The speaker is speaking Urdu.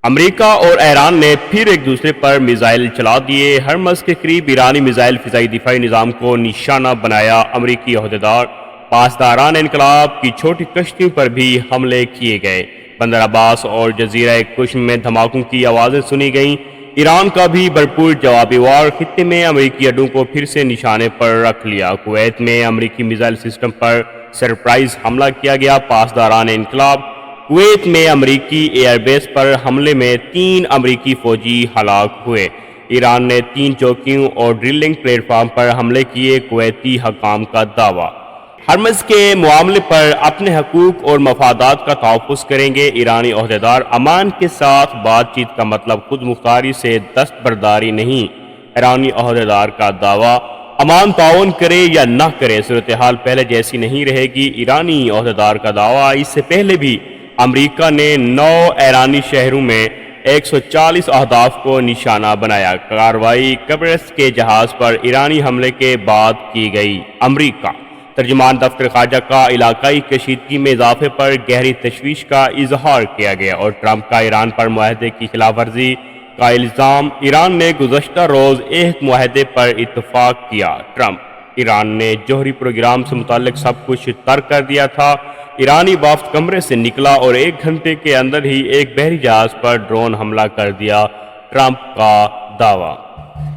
امریکہ اور ایران نے پھر ایک دوسرے پر میزائل چلا دیے۔ ہرمز کے قریب ایرانی میزائل فضائی دفاعی نظام کو نشانہ بنایا۔ امریکی عہدیدار پاسداران انقلاب کی چھوٹی کشتیوں پر بھی حملے کیے گئے۔ بندر عباس اور جزیرہ کشم میں دھماکوں کی آوازیں سنی گئیں۔ ایران کا بھی بھرپور جوابی وار خطے میں امریکی اڈوں کو پھر سے نشانے پر رکھ لیا۔ کویت میں امریکی میزائل سسٹم پر سرپرائز حملہ کیا گیا۔ پاسداران انقلاب کویت میں امریکی ایئر بیس پر حملے میں 3 امریکی فوجی ہلاک ہوئے۔ ایران نے 3 چوکیوں اور ڈرلنگ پلیٹ فارم پر حملے کیے۔ کویتی حکام کا دعویٰ، ہرمز کے معاملے پر اپنے حقوق اور مفادات کا تحفظ کریں گے۔ ایرانی عہدیدار، امان کے ساتھ بات چیت کا مطلب خود مختاری سے دستبرداری نہیں۔ ایرانی عہدیدار کا دعویٰ، امان تعاون کرے یا نہ کرے صورتحال پہلے جیسی نہیں رہے گی۔ ایرانی عہدیدار کا دعویٰ، اس سے پہلے بھی امریکہ نے 9 ایرانی شہروں میں 140 اہداف کو نشانہ بنایا۔ کارروائی قبرص کے جہاز پر ایرانی حملے کے بعد کی گئی۔ امریکہ ترجمان دفتر خارجہ کا علاقائی کشیدگی میں اضافے پر گہری تشویش کا اظہار کیا گیا اور ٹرمپ کا ایران پر معاہدے کی خلاف ورزی کا الزام۔ ایران نے گزشتہ روز ایک معاہدے پر اتفاق کیا۔ ٹرمپ، ایران نے جوہری پروگرام سے متعلق سب کچھ ترک کر دیا تھا۔ ایرانی وفد کمرے سے نکلا اور 1 گھنٹے کے اندر ہی ایک بحری جہاز پر ڈرون حملہ کر دیا۔ ٹرمپ کا دعویٰ۔